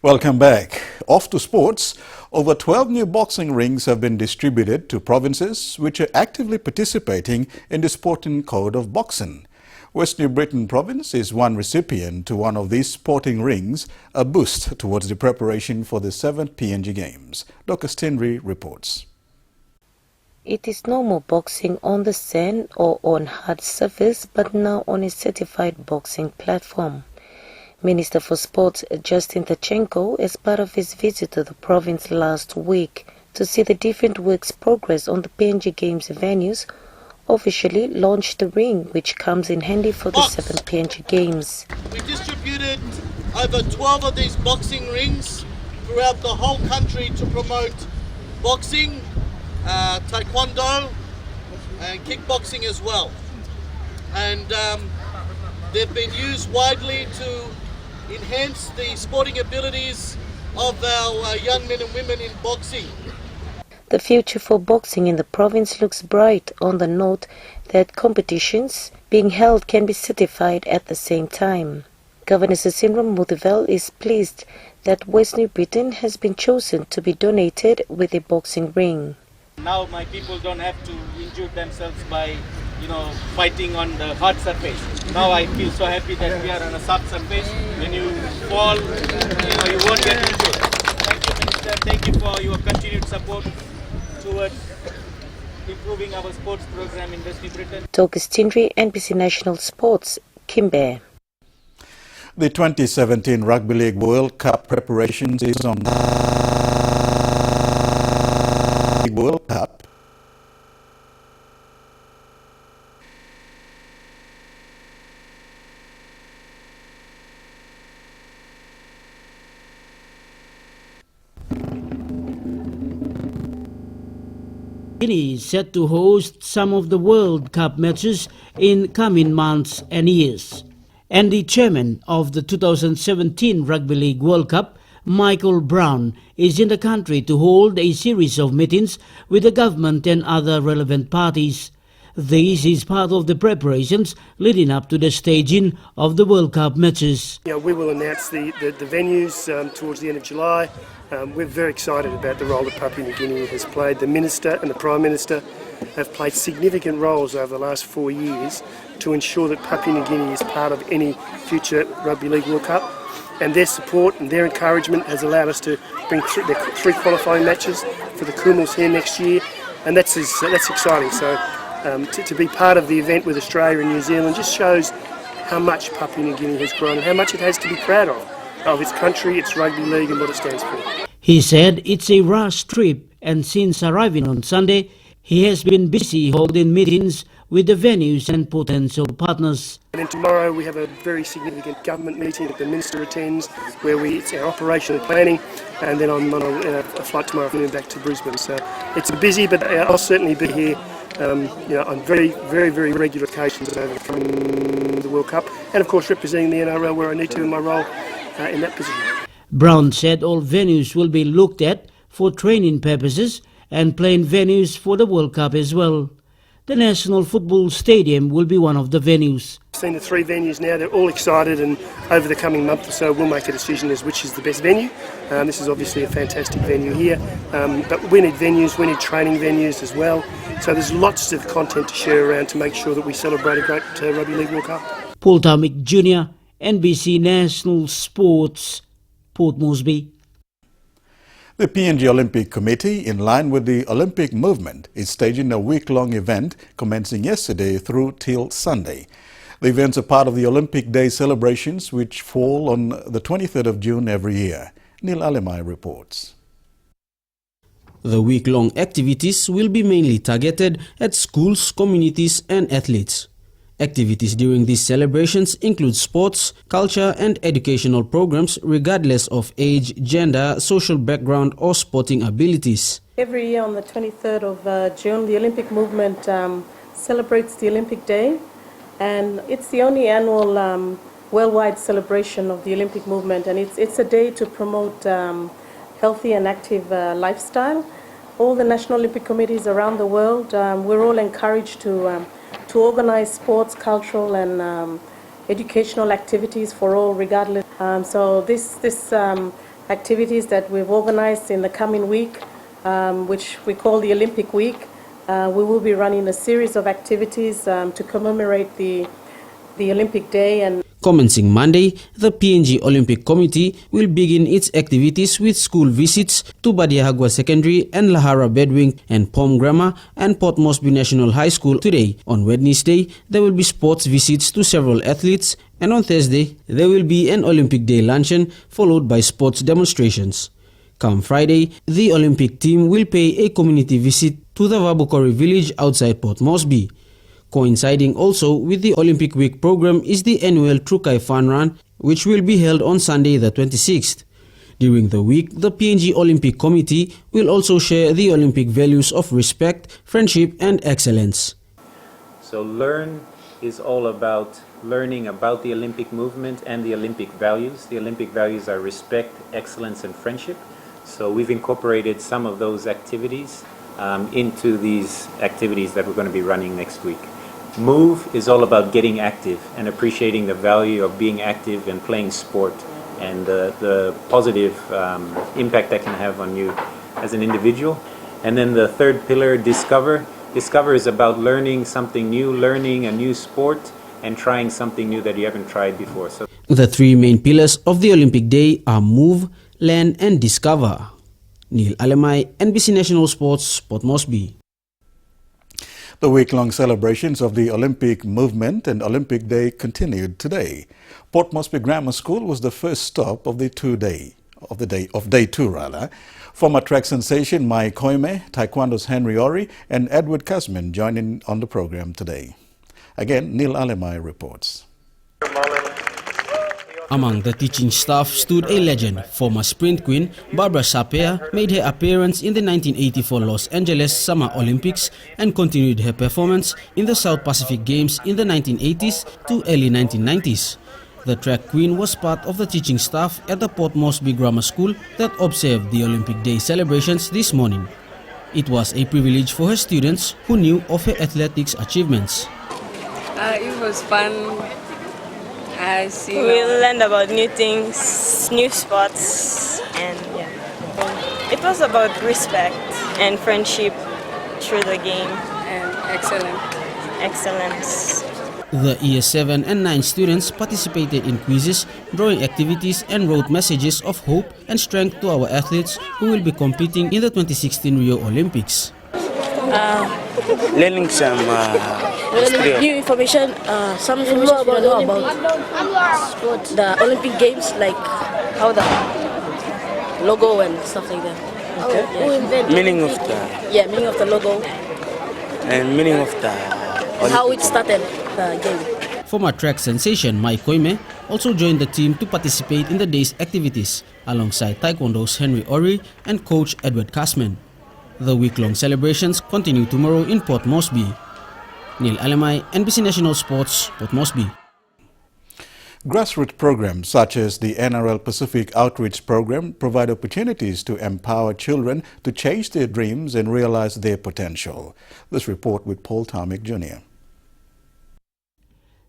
Welcome back. Off to sports. Over 12 new boxing rings have been distributed to provinces which are actively participating in the sporting code of boxing. West New Britain province is one recipient to one of these sporting rings, a boost towards the preparation for the 7th PNG Games. Dr. Stindry reports. It is no more boxing on the sand or on hard surface, but now on a certified boxing platform. Minister for Sports Justin Tachenko, as part of his visit to the province last week to see the different works progress on the PNG Games venues, officially launched the ring, which comes in handy for the 7th PNG Games. We distributed over 12 of these boxing rings throughout the whole country to promote boxing, taekwondo and kickboxing as well. And they've been used widely to enhance the sporting abilities of our young men and women in boxing. The future for boxing in the province looks bright, on the note that competitions being held can be certified at the same time. Governor Cecilram Muthivel is pleased that West New Britain has been chosen to be donated with a boxing ring. Now my people don't have to injure themselves by fighting on the hard surface. Now I feel so happy that we are on a soft surface. When you fall, you won't get injured. Thank you, Minister. Thank you for your continued support towards improving our sports program in West New Britain. Dr. Stindry, NBC National Sports, Kimber. The 2017 Rugby League World Cup preparations is on World Cup. Guinea is set to host some of the World Cup matches in coming months and years. And the chairman of the 2017 Rugby League World Cup, Michael Brown, is in the country to hold a series of meetings with the government and other relevant parties. This is part of the preparations leading up to the staging of the World Cup matches. We will announce the venues towards the end of July. We're very excited about the role that Papua New Guinea has played. The Minister and the Prime Minister have played significant roles over the last 4 years to ensure that Papua New Guinea is part of any future Rugby League World Cup. And their support and their encouragement has allowed us to bring three qualifying matches for the Kumals here next year. And that's exciting. So to be part of the event with Australia and New Zealand just shows how much Papua New Guinea has grown and how much it has to be proud of its country, its rugby league and what it stands for. He said it's a rush trip, and since arriving on Sunday, he has been busy holding meetings with the venues and potential partners. And then tomorrow we have a very significant government meeting that the Minister attends, where it's our operational planning, and then I'm on a flight tomorrow afternoon back to Brisbane. So it's busy, but I'll certainly be here on very, very, very regular occasions over the coming the World Cup, and of course representing the NRL where I need to in my role in that position. Brown said all venues will be looked at for training purposes and playing venues for the World Cup as well. The National Football Stadium will be one of the venues. I've seen the three venues now, they're all excited, and over the coming month or so we'll make a decision as which is the best venue. This is obviously a fantastic venue here, but we need venues, we need training venues as well. So there's lots of content to share around to make sure that we celebrate a great Rugby League World Cup. Paul Tarmick Jr., NBC National Sports, Port Moresby. The PNG Olympic Committee, in line with the Olympic movement, is staging a week-long event commencing yesterday through till Sunday. The events are part of the Olympic Day celebrations, which fall on the 23rd of June every year. Neil Alemai reports. The week-long activities will be mainly targeted at schools, communities and athletes. Activities during these celebrations include sports, culture and educational programs regardless of age, gender, social background or sporting abilities. Every year on the 23rd of June, the Olympic movement celebrates the Olympic Day, and it's the only annual worldwide celebration of the Olympic movement, and it's a day to promote healthy and active lifestyle. All the National Olympic Committees around the world, we're all encouraged to organize sports, cultural and educational activities for all regardless. So this activities that we've organized in the coming week, which we call the Olympic Week. We will be running a series of activities to commemorate the Olympic Day. And commencing Monday, the PNG Olympic Committee will begin its activities with school visits to Badiahagua Secondary and Lahara Bedwing and Palm Grammar and Port Moresby National High School today. On Wednesday, there will be sports visits to several athletes, and on Thursday, there will be an Olympic Day luncheon followed by sports demonstrations. Come Friday, the Olympic team will pay a community visit to the Vabukori village outside Port Moresby. Coinciding also with the Olympic Week program is the annual Trukai Fun Run, which will be held on Sunday the 26th. During the week, the PNG Olympic Committee will also share the Olympic values of respect, friendship and excellence. So LEARN is all about learning about the Olympic movement and the Olympic values. The Olympic values are respect, excellence and friendship. So we've incorporated some of those activities into these activities that we're going to be running next week. Move is all about getting active and appreciating the value of being active and playing sport and the positive impact that can have on you as an individual. And then the third pillar, Discover. Discover is about learning something new, learning a new sport and trying something new that you haven't tried before. So the three main pillars of the Olympic Day are Move, Learn and Discover. Neil Alemai, NBC National Sports, Port Moresby. The week-long celebrations of the Olympic movement and Olympic Day continued today. Port Moresby Grammar School was the first stop of day two. Former track sensation Mai Koime, Taekwondo's Henry Ori, and Edward Kasman joined in on the program today. Again, Neil Alemai reports. Among the teaching staff stood a legend. Former sprint queen Barbara Sapea made her appearance in the 1984 Los Angeles Summer Olympics and continued her performance in the South Pacific Games in the 1980s to early 1990s. The track queen was part of the teaching staff at the Port Moresby Grammar School that observed the Olympic Day celebrations this morning. It was a privilege for her students who knew of her athletics achievements. It was fun. We learned about new things, new sports, and it was about respect and friendship through the game. And excellence. The Year 7 and 9 students participated in quizzes, drawing activities and wrote messages of hope and strength to our athletes who will be competing in the 2016 Rio Olympics. Learning some new information, some information I know about the Olympic Games, like how the logo and stuff like that. Okay. Meaning of the logo and meaning of the how it started the game. Former track sensation Mai Koime also joined the team to participate in the day's activities alongside Taekwondo's Henry Ori and coach Edward Kasman. The week-long celebrations continue tomorrow in Port Moresby. Neil Alemai, NBC National Sports, Port Moresby. Grassroots programs such as the NRL Pacific Outreach Program provide opportunities to empower children to chase their dreams and realize their potential. This report with Paul Tarmick Jr.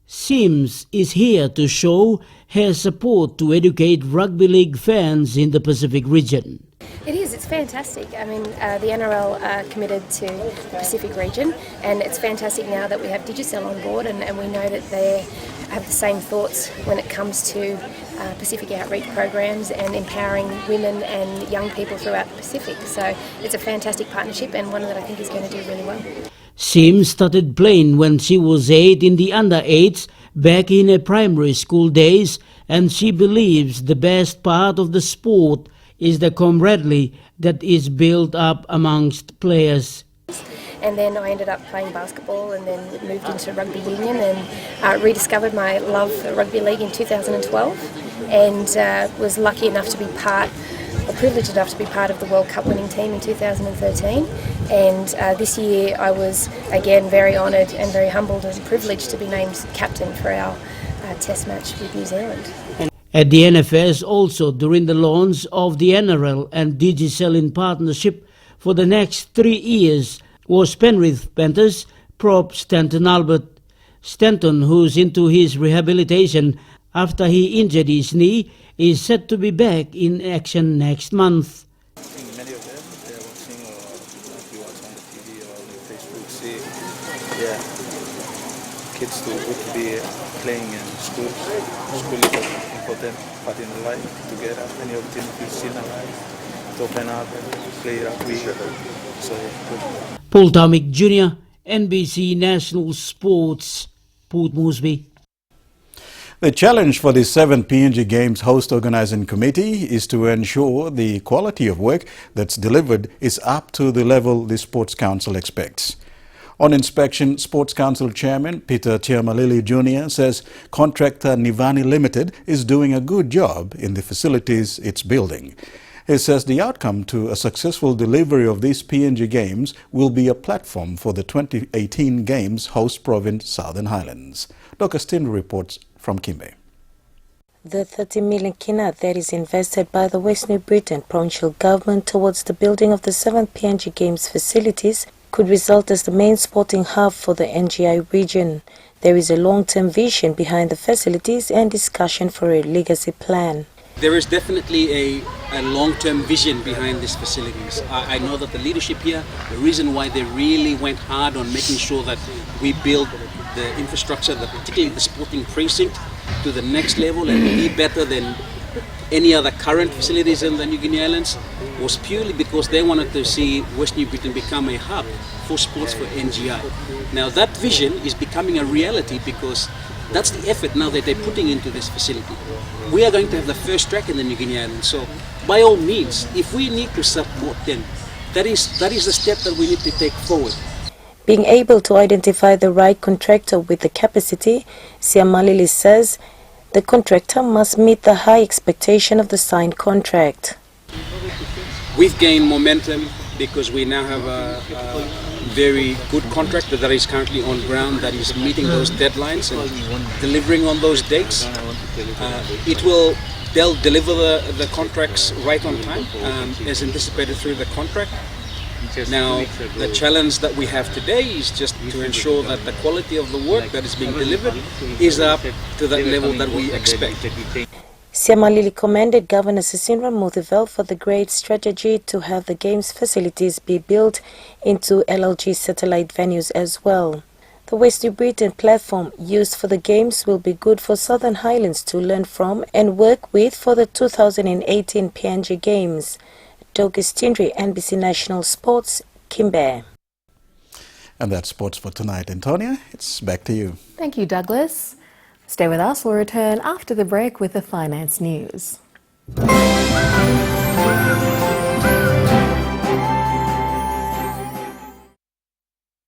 SIMS is here to show her support to educate rugby league fans in the Pacific region. It is, it's fantastic. I mean, the NRL are committed to the Pacific region, and it's fantastic now that we have Digicel on board, and we know that they have the same thoughts when it comes to Pacific outreach programs and empowering women and young people throughout the Pacific. So it's a fantastic partnership and one that I think is going to do really well. Sim started playing when she was 8 in the under-8s back in her primary school days, and she believes the best part of the sport is the camaraderie that is built up amongst players. And then I ended up playing basketball and then moved into rugby union and rediscovered my love for rugby league in 2012 and was lucky enough to be privileged enough to be part of the World Cup winning team in 2013. And this year I was again very honoured and very humbled and privileged to be named captain for our test match with New Zealand. At the NFS also during the launch of the NRL and Digicel in partnership for the next 3 years was Penrith Panthers prop Stanton Albert. Stanton, who's into his rehabilitation after he injured his knee, is set to be back in action next month. I think many of them, they're watching, or if you watch on the TV or on Facebook, see, kids too good to be playing in school. School is an important part in life to get any opportunities in life, to open up and play rugby. So good. Paul Tomic Jr., NBC National Sports, Port Moresby. The challenge for the 7th PNG Games Host Organising Committee is to ensure the quality of work that's delivered is up to the level the Sports Council expects. On inspection, Sports Council Chairman Peter Tiamalili Jr. says contractor Nivani Limited is doing a good job in the facilities it's building. He says the outcome to a successful delivery of these PNG Games will be a platform for the 2018 Games host province Southern Highlands. Dr. Stin reports from Kimbe. The 30 million kina that is invested by the West New Britain provincial government towards the building of the 7th PNG Games facilities could result as the main sporting hub for the NGI region. There is a long-term vision behind the facilities and discussion for a legacy plan. There is definitely a long-term vision behind these facilities. I know that the leadership here, the reason why they really went hard on making sure that we build the infrastructure, particularly the sporting precinct, to the next level and be better than any other current facilities in the New Guinea Islands, was purely because they wanted to see West New Britain become a hub for sports for NGI. Now that vision is becoming a reality because that's the effort now that they're putting into this facility. We are going to have the first track in the New Guinea Islands, so by all means, if we need to support them, that is the step that we need to take forward. Being able to identify the right contractor with the capacity, Siamalili says the contractor must meet the high expectation of the signed contract. We've gained momentum because we now have a very good contractor that is currently on ground that is meeting those deadlines and delivering on those dates. They'll deliver the contracts right on time as anticipated through the contract. Now, the challenge that we have today is just to ensure that the quality of the work that is being delivered is up to that level that we expect. Siamalili commended Governor Cecindra Muthivel for the great strategy to have the Games facilities be built into LLG satellite venues as well. The West New Britain platform used for the Games will be good for Southern Highlands to learn from and work with for the 2018 PNG Games. Douglas Tindri, NBC National Sports, Kimbe. And that's sports for tonight. Antonia, it's back to you. Thank you, Douglas. Stay with us. We'll return after the break with the finance news.